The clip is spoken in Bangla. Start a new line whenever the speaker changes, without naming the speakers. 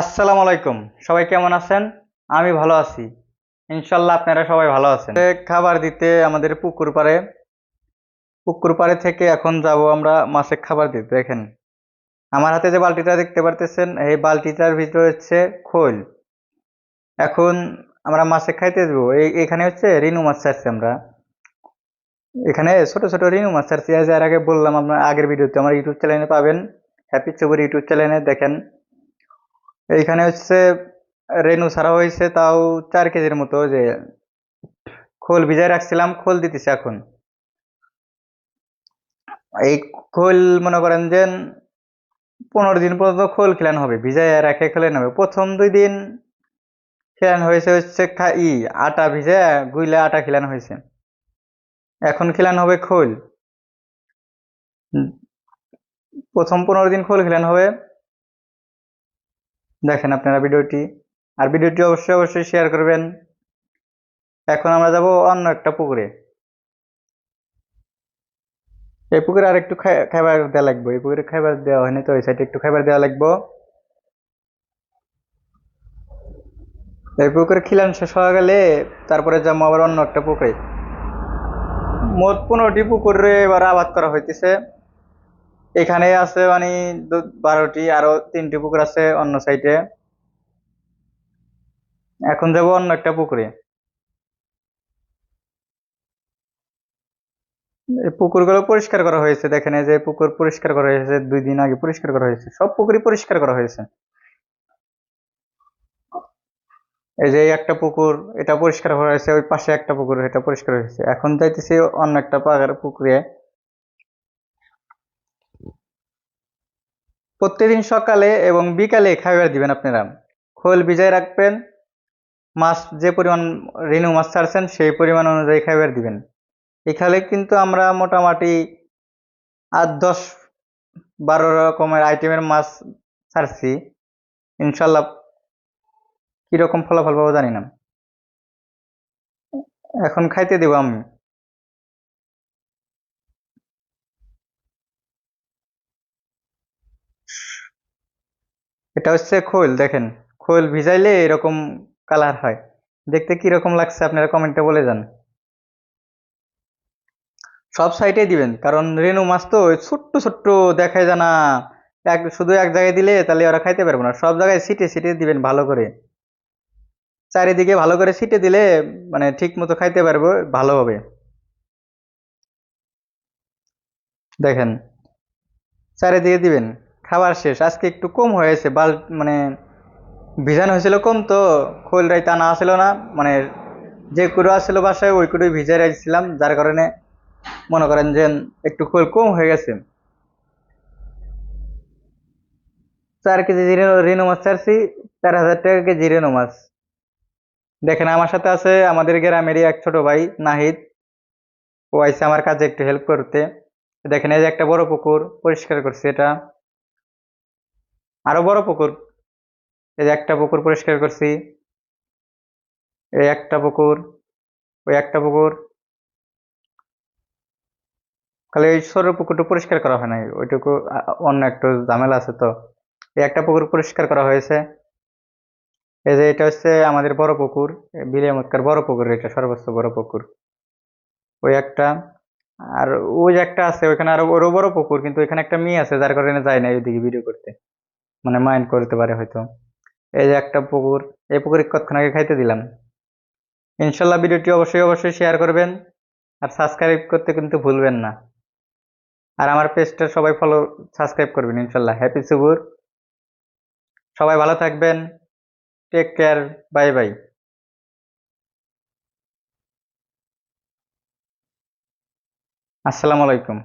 আসসালামু আলাইকুম। সবাই কেমন আছেন? আমি ভালো আছি। ইনশাল্লাহ আপনারা সবাই ভালো আছেন। খাবার দিতে আমাদের পুকুর পাড়ে থেকে এখন যাব আমরা মাছে খাবার দিতে। দেখেন আমার হাতে যে বালতিটা দেখতে পারতেছেন, এই বালতিটার ভিতরে হচ্ছে খোল। এখন আমরা মাছে খাইতে দেবো। এখানে হচ্ছে রিনু মাছ ছাড়ছি আমরা। এখানে ছোট ছোট রিনু মাছ ছাড়ছি। এর আগে বললাম, আপনার আগের ভিডিওতে আমার ইউটিউব চ্যানেলে পাবেন, হ্যাপি চৌধুরী ইউটিউব চ্যানেলে দেখেন। এইখানে হচ্ছে রেনু ছাড়া হয়েছে তাও 4 কেজির মতো। যে খোল ভিজায় রাখছিলাম, খোল দিতেছি এখন। এই খোল মনে করেন যে 15 দিন পর্যন্ত খোল খিলান হবে, ভিজায় রেখে খেলেন হবে। প্রথম 2 দিন খিলান হয়েছে হচ্ছে আটা ভিজে গুইলে আটা খিলান হয়েছে। এখন খিলান হবে খোল। উম, প্রথম 15 দিন খোল খিলান হবে। দেখেন আপনারা ভিডিওটি, আর ভিডিওটি অবশ্যই অবশ্যই শেয়ার করবেন। এখন আমরা যাব অন্য একটা পুকুরে। এই পুকুরে আর একটু খাবার দেওয়া লাগবে। এই পুকুরে খাবার দেওয়া হয়নি তো, ওই সাইডে একটু খাবার দেওয়া লাগবে। এই পুকুরে খিলান শেষ হয়ে গেলে তারপরে যাবো আবার অন্য একটা পুকুরে। মোট 15টি পুকুরে এবার আবাদ করা হইতেছে। এখানে আছে মানে 12টি, আরো 3টি পুকুর আছে অন্য সাইডে। এখন যাব অন্য একটা পুকুরে। এই পুকুরগুলো পরিষ্কার করা হয়েছে। দেখেন এই যে পুকুর পরিষ্কার করা হয়েছে, 2 দিন আগে পরিষ্কার করা হয়েছে। সব পুকুরই পরিষ্কার করা হয়েছে। এই যে এই একটা পুকুর, এটা পরিষ্কার করা হয়েছে। ওই পাশে একটা পুকুর, এটা পরিষ্কার হয়েছে। এখন যাইতেছি অন্য একটা পুকুরে। প্রত্যেকদিন সকালে এবং বিকালে খাবার দিবেন আপনারা। খোল ভিজায় রাখবেন। মাছ যে পরিমাণ রেনু মাছ ছাড়ছেন সেই পরিমাণ অনুযায়ী খাবার দিবেন। এখানে কিন্তু আমরা মোটামুটি 8, 10, 12 রকমের আইটেমের মাছ ছাড়ছি। ইনশাল্লাহ কিরকম ফলাফল পাবো জানি না। এখন খাইতে দেবো আমি। এটা হচ্ছে খোল। দেখেন খোল ভিজাইলে এরকম কালার হয়। দেখতে কিরকম লাগছে আপনারা কমেন্টে বলে যান। সব সাইডে দিবেন, কারণ রেনু মাছ তো ওই ছোট্ট ছোট্ট দেখায় জানা। শুধু এক জায়গায় দিলে তাহলে ওরা খাইতে পারবে না। সব জায়গায় ছিটে ছিটে দিবেন ভালো করে। চারিদিকে ভালো করে ছিটে দিলে মানে ঠিক মতো খাইতে পারবো, ভালো হবে। দেখেন চারিদিকে দিবেন। খাবার শেষ। আজকে একটু কম হয়েছে মানে ভিজানো হয়েছিল কম তো। খোল রাইতে আনা আসছিল না, মানে যে কুড়ো আসছিল বাসায় ওই কুড়োই ভিজাই রাখছিলাম, যার কারণে মনে করেন যে একটু খোল কম হয়ে গেছে। 4 কেজি রেনু মাছ ছাড়ছি। 4,000 টাকা কেজি রেনু মাছ। দেখেন আমার সাথে আছে আমাদের গ্রামেরই এক ছোট ভাই নাহিদ। ও আইসে আমার কাজে একটু হেল্প করতে। দেখেন এই যে একটা বড় পুকুর পরিষ্কার করছে এটা। আরো বড় পুকুর। এই যে একটা পুকুর পরিষ্কার করছি। এই একটা পুকুর, ওই একটা পুকুর। খালি এই ছোট পুকুরটা পরিষ্কার করা হয় নাই, ওইটুকু অন্য একটু ঝামেলা আছে তো। এই একটা পুকুর পরিষ্কার করা হয়েছে। এই যে এটা হচ্ছে আমাদের বড় পুকুর, বিলিয়ামতকার বড় পুকুর, এটা সর্বোচ্চ বড় পুকুর। ওই একটা। আর ওই যে একটা আছে ওইখানে আরো ওরও বড় পুকুর, কিন্তু ওইখানে একটা মেয়ে আছে যার কারণে যায় না ওইদিকে ভিডিও করতে। মানে মাইন্ড করতে পারে হয়তো। এই যে একটা পুকুর। এই পুকুরে কতক্ষণ আগে খাইতে দিলাম। ইনশাল্লাহ ভিডিওটি অবশ্যই অবশ্যই শেয়ার করবেন। আর সাবস্ক্রাইব করতে কিন্তু ভুলবেন না। আর আমার পেজটা সবাই সাবস্ক্রাইব করবেন ইনশাল্লাহ। হ্যাপি সুবুর। সবাই ভালো থাকবেন। Take care. Bye bye. আসসালামু আলাইকুম।